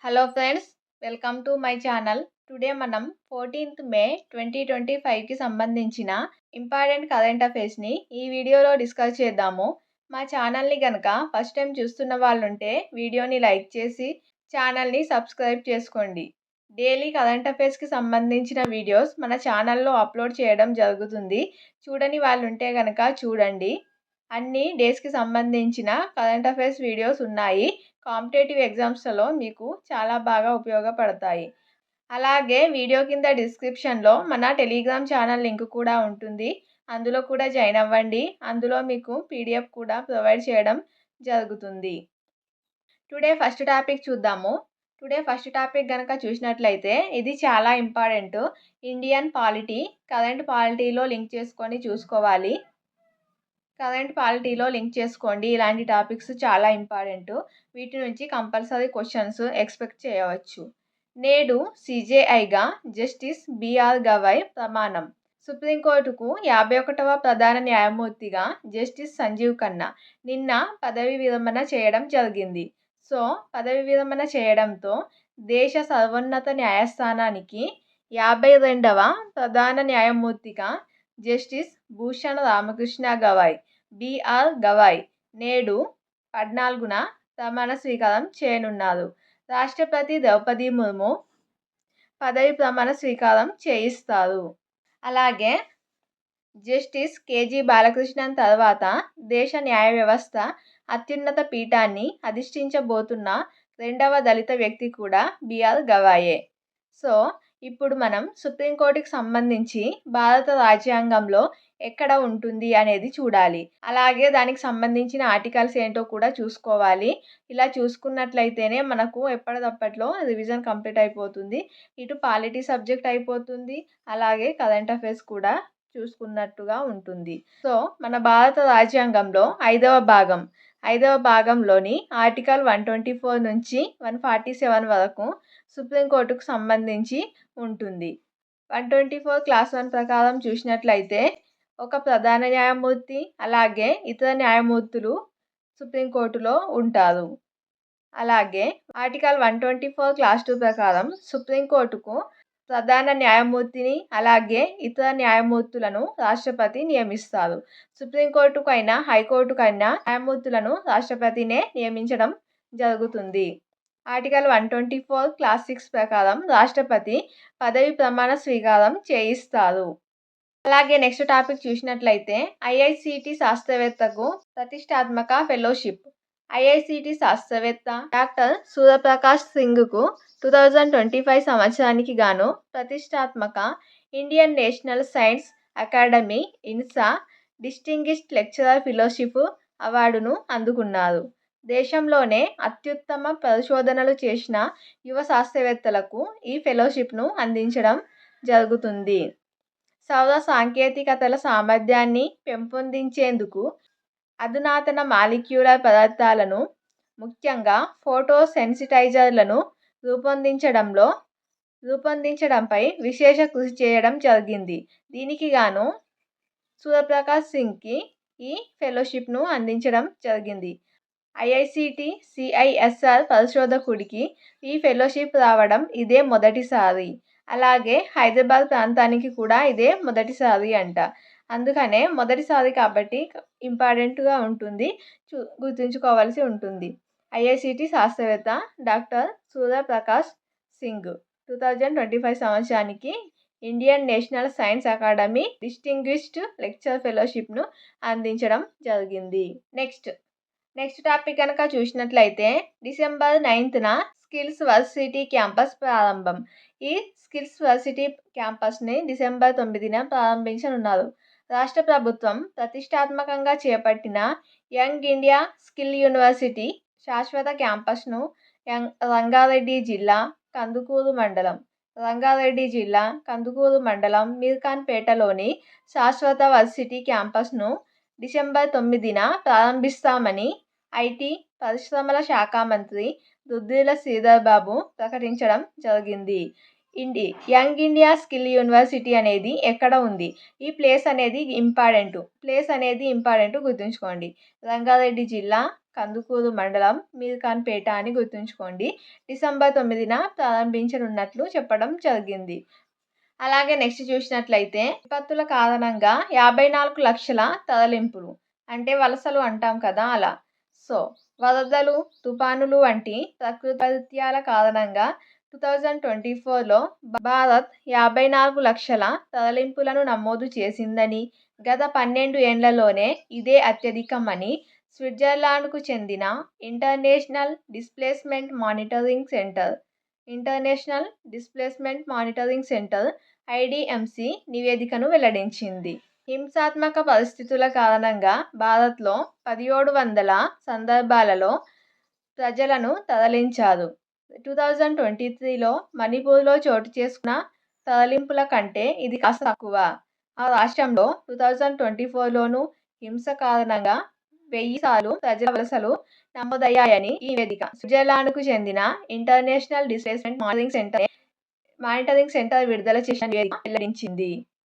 Hello friends, welcome to my channel. Today మనం 14th మే 2025కి సంబంధించిన important current అఫైర్స్ని ఈ వీడియోలో డిస్కస్ చేద్దాము. మా ఛానల్ని కనుక ఫస్ట్ టైం చూస్తున్న వాళ్ళుంటే వీడియోని లైక్ చేసి ఛానల్ని సబ్స్క్రైబ్ చేసుకోండి. డైలీ కరెంట్ అఫైర్స్కి సంబంధించిన వీడియోస్ మన ఛానల్లో అప్లోడ్ చేయడం జరుగుతుంది. చూడని వాళ్ళుంటే కనుక చూడండి. అన్ని డేస్కి సంబంధించిన కరెంట్ అఫైర్స్ వీడియోస్ ఉన్నాయి. కాంపిటేటివ్ ఎగ్జామ్స్లలో మీకు చాలా బాగా ఉపయోగపడతాయి. అలాగే వీడియో కింద డిస్క్రిప్షన్లో మన టెలిగ్రామ్ ఛానల్ లింక్ కూడా ఉంటుంది. అందులో కూడా జాయిన్ అవ్వండి. అందులో మీకు పీడిఎఫ్ కూడా ప్రొవైడ్ చేయడం జరుగుతుంది. టుడే ఫస్ట్ టాపిక్ చూద్దాము. టుడే ఫస్ట్ టాపిక్ కనుక చూసినట్లయితే ఇది చాలా ఇంపార్టెంట్. ఇండియన్ పాలిటీ, కరెంట్ పాలిటీలో లింక్ చేసుకొని చూసుకోవాలి. కరెంట్ పాలిటీలో లింక్ చేసుకోండి. ఇలాంటి టాపిక్స్ చాలా ఇంపార్టెంట్. వీటి నుంచి కంపల్సరీ క్వశ్చన్స్ ఎక్స్పెక్ట్ చేయవచ్చు. నేడు సిజేఐగా జస్టిస్ బిఆర్ గవై ప్రమాణం. సుప్రీంకోర్టుకు 51వ ప్రధాన న్యాయమూర్తిగా జస్టిస్ సంజీవ్ ఖన్నా నిన్న పదవి విరమణ చేయడం జరిగింది. పదవి విరమణ చేయడంతో దేశ సర్వోన్నత న్యాయస్థానానికి 52వ ప్రధాన న్యాయమూర్తిగా జస్టిస్ భూషణ్ రామకృష్ణ గవాయ్ బిఆర్ గవాయ్ నేడు 14న ప్రమాణ స్వీకారం చేయనున్నారు. రాష్ట్రపతి ద్రౌపది ముర్ము పదవి ప్రమాణ స్వీకారం చేయిస్తారు. అలాగే జస్టిస్ కేజీ బాలకృష్ణన్ తర్వాత దేశ న్యాయ వ్యవస్థ అత్యున్నత పీఠాన్ని అధిష్ఠించబోతున్న రెండవ దళిత వ్యక్తి కూడా బిఆర్ గవాయే. ఇప్పుడు మనం సుప్రీంకోర్టుకి సంబంధించి భారత రాజ్యాంగంలో ఎక్కడ ఉంటుంది అనేది చూడాలి. అలాగే దానికి సంబంధించిన ఆర్టికల్స్ ఏంటో కూడా చూసుకోవాలి. ఇలా చూసుకున్నట్లయితేనే మనకు ఎప్పటికప్పట్లో రివిజన్ కంప్లీట్ అయిపోతుంది. ఇటు పాలిటీ సబ్జెక్ట్ అయిపోతుంది, అలాగే కరెంట్ అఫైర్స్ కూడా చూసుకున్నట్టుగా ఉంటుంది. మన భారత రాజ్యాంగంలో ఐదవ భాగంలోని ఆర్టికల్ 124 నుంచి 147 వరకు సుప్రీంకోర్టుకు సంబంధించి ఉంటుంది. 124 క్లాస్ 1 ప్రకారం చూసినట్లయితే ఒక ప్రధాన న్యాయమూర్తి అలాగే ఇతర న్యాయమూర్తులు సుప్రీంకోర్టులో ఉంటారు. అలాగే ఆర్టికల్ 124 క్లాస్ 2 ప్రకారం సుప్రీంకోర్టుకు ప్రధాన న్యాయమూర్తిని అలాగే ఇతర న్యాయమూర్తులను రాష్ట్రపతి నియమిస్తారు. సుప్రీంకోర్టుకైనా హైకోర్టుకైనా న్యాయమూర్తులను రాష్ట్రపతినే నియమించడం జరుగుతుంది. ఆర్టికల్ 124 క్లాస్ 6 ప్రకారం రాష్ట్రపతి పదవి ప్రమాణ స్వీకారం చేయిస్తారు. అలాగే నెక్స్ట్ టాపిక్ చూసినట్లయితే ఐఐసిటి శాస్త్రవేత్తకు ప్రతిష్టాత్మక ఫెలోషిప్. ఐఐసిటి శాస్త్రవేత్త డాక్టర్ సూర్యప్రకాష్ సింగ్కు 2025 సంవత్సరానికి గాను ప్రతిష్టాత్మక Indian National Science Academy INSA distinguished lecturer fellowship అవార్డును అందుకున్నారు. దేశంలోనే అత్యుత్తమ పరిశోధనలు చేసిన యువ శాస్త్రవేత్తలకు ఈ ఫెలోషిప్ను అందించడం జరుగుతుంది. సౌర సాంకేతికతల సామర్థ్యాన్ని పెంపొందించేందుకు అధునాతన మాలిక్యులర్ పదార్థాలను ముఖ్యంగా ఫోటో సెన్సిటైజర్లను రూపొందించడంపై విశేష కృషి చేయడం జరిగింది. దీనికి గాను సూర్యప్రకాష్ సింగ్కి ఈ ఫెలోషిప్ను అందించడం జరిగింది. ఐఐసిటి సిఐఎస్ఆర్ పరిశోధకుడికి ఈ ఫెలోషిప్ రావడం ఇదే మొదటిసారి. అలాగే హైదరాబాద్ ప్రాంతానికి కూడా ఇదే మొదటిసారి అంట. అందుకనే మొదటిసారి కాబట్టి ఇంపార్టెంట్గా ఉంటుంది, గుర్తుంచుకోవాల్సి ఉంటుంది. ఐఐసిటి శాస్త్రవేత్త డాక్టర్ సూర్యప్రకాష్ సింగ్ 2025 సంవత్సరానికి Indian National Science Academy distinguished lecturer ఫెలోషిప్ను అందించడం జరిగింది. నెక్స్ట్ టాపిక్ కనుక చూసినట్లయితే డిసెంబర్ 9న స్కిల్స్ వర్సిటీ క్యాంపస్ ప్రారంభం. ఈ స్కిల్స్ వర్సిటీ క్యాంపస్ని డిసెంబర్ 9న ప్రారంభించనున్నారు. రాష్ట్ర ప్రభుత్వం ప్రతిష్టాత్మకంగా చేపట్టిన యంగ్ ఇండియా స్కిల్ యూనివర్సిటీ శాశ్వత క్యాంపస్ను రంగారెడ్డి జిల్లా కందుకూరు మండలం మీర్ఖాన్పేటలోని శాశ్వత వర్సిటీ క్యాంపస్ను డిసెంబర్ 9న ప్రారంభిస్తామని ఐటీ పరిశ్రమల శాఖ మంత్రి దుద్దిళ్ల శ్రీధర్ బాబు ప్రకటించడం జరిగింది. యంగ్ ఇండియా స్కిల్ యూనివర్సిటీ అనేది ఎక్కడ ఉంది? ఈ ప్లేస్ అనేది ఇంపార్టెంట్ గుర్తుంచుకోండి. రంగారెడ్డి జిల్లా కందుకూరు మండలం మీర్ఖాన్పేట అని గుర్తుంచుకోండి. డిసెంబర్ 9న ప్రారంభించనున్నట్లు చెప్పడం జరిగింది. అలాగే నెక్స్ట్ చూసినట్లయితే విపత్తుల కారణంగా 54 లక్షల తరలింపులు, అంటే వలసలు అంటాం కదా అలా. సో వరదలు, తుఫానులు వంటి ప్రకృతి వైపరీత్యాల కారణంగా 2024లో భారత్ 54 లక్షల తరలింపులను నమోదు చేసిందని, గత 12 ఏండ్లలోనే ఇదే అత్యధికమని స్విట్జర్లాండ్కు చెందిన international displacement monitoring centre IDMC నివేదికను వెల్లడించింది. హింసాత్మక పరిస్థితుల కారణంగా భారత్లో 1700 సందర్భాలలో ప్రజలను తరలించారు. 2023లో మణిపూర్లో చోటు చేసుకున్న తరలింపుల కంటే ఇది కాస్త తక్కువ. ఆ రాష్ట్రంలో 2024లోనూ హింస కారణంగా 1000 సార్లు ప్రజల వలసలు నమోదయ్యాయని ఈ నివేదిక స్విట్జర్లాండ్కు చెందిన ఇంటర్నేషనల్ డిస్ప్లేస్మెంట్ మానిటరింగ్ సెంటర్ విడుదల చేసిన నివేదిక వెల్లడించింది.